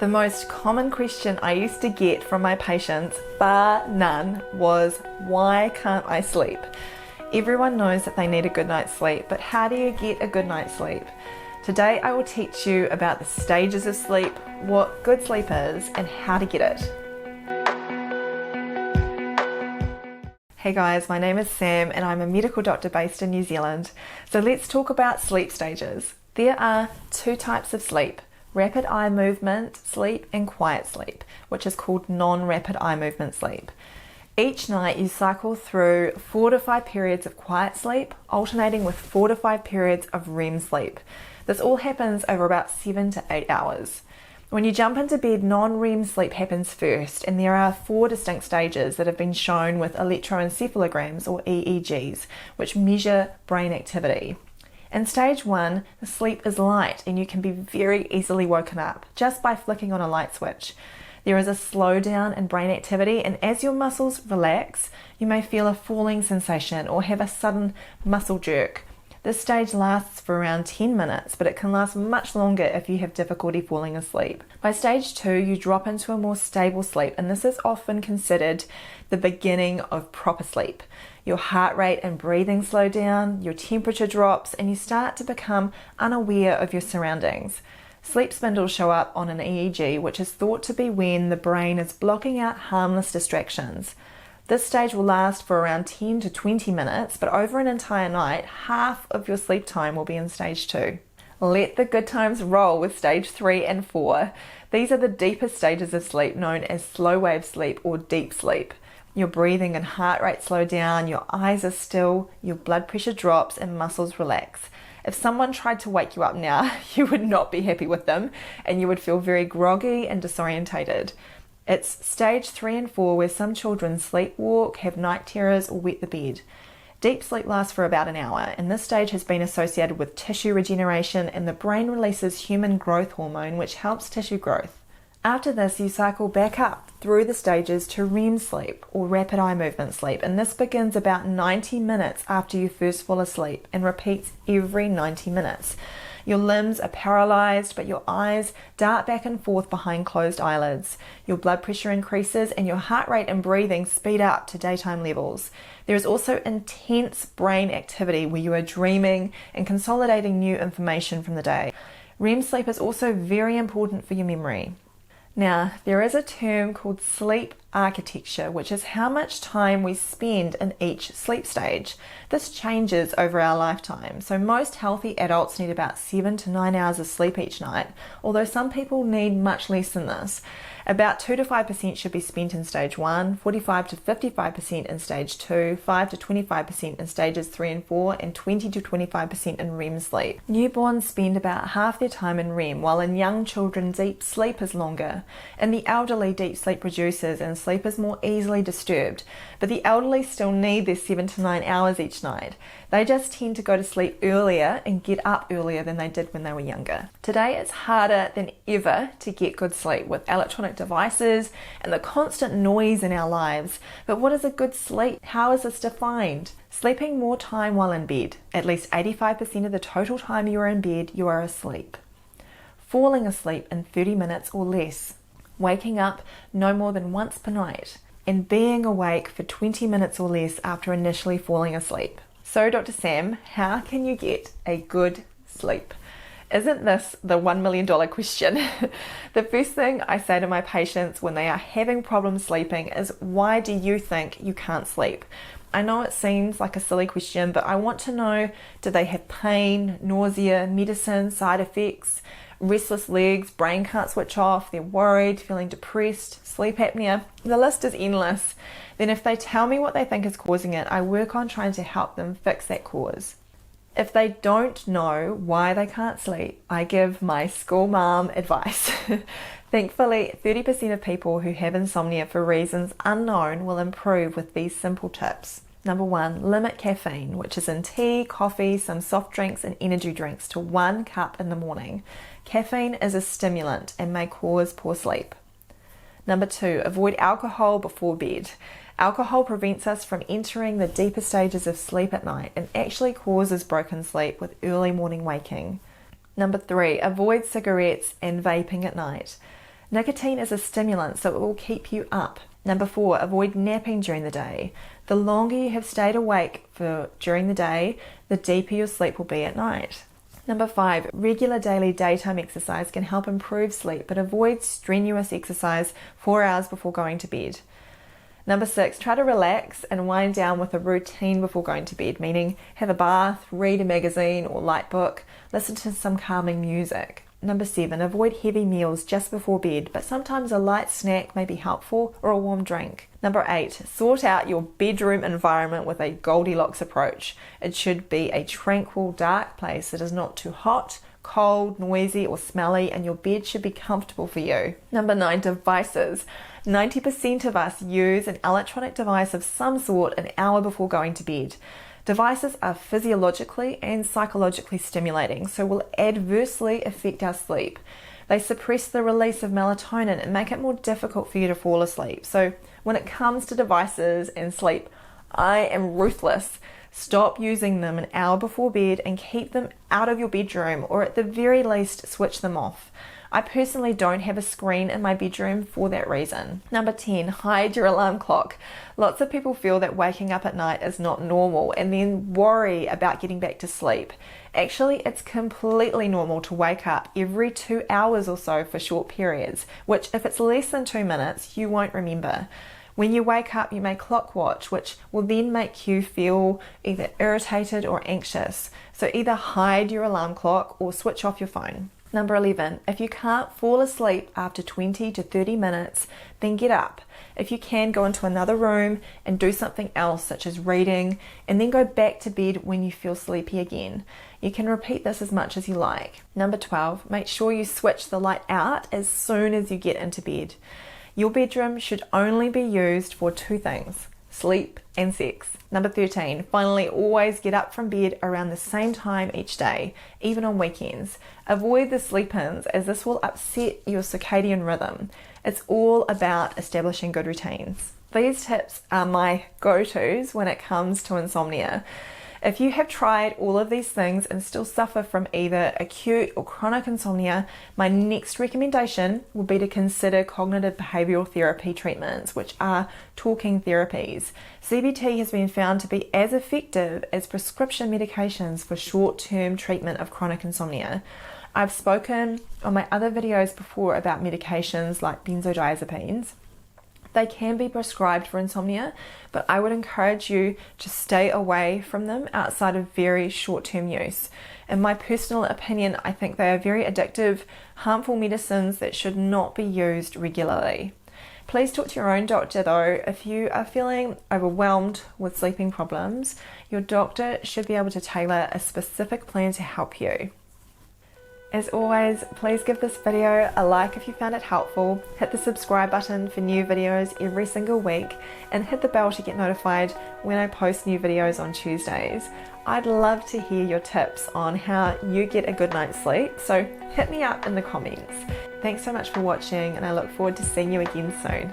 The most common question I used to get from my patients, bar none, was why can't I sleep? Everyone knows that they need a good night's sleep, but how do you get a good night's sleep? Today I will teach you about the stages of sleep, what good sleep is, and how to get it. Hey guys, my name is Sam and I'm a medical doctor based in New Zealand. So let's talk about sleep stages. There are two types of sleep: rapid eye movement sleep and quiet sleep, which is called non-rapid eye movement sleep. Each night you cycle through 4 to 5 periods of quiet sleep, alternating with 4 to 5 periods of REM sleep. This all happens over about 7 to 8 hours. When you jump into bed, non-REM sleep happens first, and there are 4 distinct stages that have been shown with electroencephalograms or EEGs, which measure brain activity. In stage 1, the sleep is light and you can be very easily woken up just by flicking on a light switch. There is a slowdown in brain activity, and as your muscles relax, you may feel a falling sensation or have a sudden muscle jerk. This stage lasts for around 10 minutes, but it can last much longer if you have difficulty falling asleep. By stage 2, you drop into a more stable sleep, and this is often considered the beginning of proper sleep. Your heart rate and breathing slow down, your temperature drops, and you start to become unaware of your surroundings. Sleep spindles show up on an EEG, which is thought to be when the brain is blocking out harmless distractions. This stage will last for around 10 to 20 minutes, but over an entire night, half of your sleep time will be in stage 2. Let the good times roll with stage 3 and 4. These are the deepest stages of sleep, known as slow wave sleep or deep sleep. Your breathing and heart rate slow down, your eyes are still, your blood pressure drops, and muscles relax. If someone tried to wake you up now, you would not be happy with them, and you would feel very groggy and disorientated. It's stage 3 and 4 where some children sleepwalk, have night terrors, or wet the bed. Deep sleep lasts for about an hour, and this stage has been associated with tissue regeneration, and the brain releases human growth hormone, which helps tissue growth. After this, you cycle back up through the stages to REM sleep or rapid eye movement sleep, and this begins about 90 minutes after you first fall asleep and repeats every 90 minutes. Your limbs are paralyzed, but your eyes dart back and forth behind closed eyelids. Your blood pressure increases and your heart rate and breathing speed up to daytime levels. There is also intense brain activity where you are dreaming and consolidating new information from the day. REM sleep is also very important for your memory. Now, there is a term called sleep architecture, which is how much time we spend in each sleep stage. This changes over our lifetime. So most healthy adults need about 7 to 9 hours of sleep each night, although some people need much less than this. About 2 to 5% should be spent in stage 1, 45 to 55% in stage 2, 5 to 25% in stages 3 and 4, and 20 to 25% in REM sleep. Newborns spend about half their time in REM, while in young children deep sleep is longer. In the elderly, deep sleep reduces and sleep is more easily disturbed, but the elderly still need their 7 to 9 hours each night. They just tend to go to sleep earlier and get up earlier than they did when they were younger. Today it's harder than ever to get good sleep with electronic devices and the constant noise in our lives. But what is a good sleep? How is this defined? Sleeping more time while in bed. At least 85% of the total time you are in bed, you are asleep. Falling asleep in 30 minutes or less. Waking up no more than once per night. And being awake for 20 minutes or less after initially falling asleep. So, Dr. Sam, how can you get a good sleep? Isn't this the $1 million question? The first thing I say to my patients when they are having problems sleeping is, why do you think you can't sleep? I know it seems like a silly question, but I want to know, do they have pain, nausea, medicine, side effects, restless legs, brain can't switch off, they're worried, feeling depressed, sleep apnea? The list is endless. Then if they tell me what they think is causing it, I work on trying to help them fix that cause. If they don't know why they can't sleep, I give my school mom advice. Thankfully, 30% of people who have insomnia for reasons unknown will improve with these simple tips. Number 1, limit caffeine, which is in tea, coffee, some soft drinks and energy drinks, to 1 cup in the morning. Caffeine is a stimulant and may cause poor sleep. Number 2, avoid alcohol before bed. Alcohol prevents us from entering the deeper stages of sleep at night and actually causes broken sleep with early morning waking. Number 3, avoid cigarettes and vaping at night. Nicotine is a stimulant, so it will keep you up. Number 4, avoid napping during the day. The longer you have stayed awake during the day, the deeper your sleep will be at night. Number 5, regular daily daytime exercise can help improve sleep, but avoid strenuous exercise 4 hours before going to bed. Number 6, try to relax and wind down with a routine before going to bed, meaning have a bath, read a magazine or light book, listen to some calming music. Number 7, avoid heavy meals just before bed, but sometimes a light snack may be helpful or a warm drink. Number 8, sort out your bedroom environment with a Goldilocks approach. It should be a tranquil, dark place that is not too hot, cold, noisy or smelly, and your bed should be comfortable for you. Number 9, devices. 90% of us use an electronic device of some sort an hour before going to bed. Devices are physiologically and psychologically stimulating, so will adversely affect our sleep. They suppress the release of melatonin and make it more difficult for you to fall asleep. So when it comes to devices and sleep, I am ruthless. Stop using them an hour before bed and keep them out of your bedroom, or at the very least switch them off. I personally don't have a screen in my bedroom for that reason. Number 10, hide your alarm clock. Lots of people feel that waking up at night is not normal and then worry about getting back to sleep. Actually, it's completely normal to wake up every 2 hours or so for short periods, which if it's less than 2 minutes, you won't remember. When you wake up, you may clock watch, which will then make you feel either irritated or anxious. So either hide your alarm clock or switch off your phone. Number 11, if you can't fall asleep after 20 to 30 minutes, then get up. If you can, go into another room and do something else, such as reading, and then go back to bed when you feel sleepy again. You can repeat this as much as you like. Number 12, make sure you switch the light out as soon as you get into bed. Your bedroom should only be used for 2 things: sleep and sex. Number 13, finally, always get up from bed around the same time each day, even on weekends. Avoid the sleep-ins, as this will upset your circadian rhythm. It's all about establishing good routines. These tips are my go-tos when it comes to insomnia. If you have tried all of these things and still suffer from either acute or chronic insomnia, my next recommendation would be to consider cognitive behavioral therapy treatments, which are talking therapies. CBT has been found to be as effective as prescription medications for short-term treatment of chronic insomnia. I've spoken on my other videos before about medications like benzodiazepines. They can be prescribed for insomnia, but I would encourage you to stay away from them outside of very short-term use. In my personal opinion, I think they are very addictive, harmful medicines that should not be used regularly. Please talk to your own doctor though. If you are feeling overwhelmed with sleeping problems, your doctor should be able to tailor a specific plan to help you. As always, please give this video a like if you found it helpful, hit the subscribe button for new videos every single week, and hit the bell to get notified when I post new videos on Tuesdays. I'd love to hear your tips on how you get a good night's sleep, so hit me up in the comments. Thanks so much for watching, and I look forward to seeing you again soon.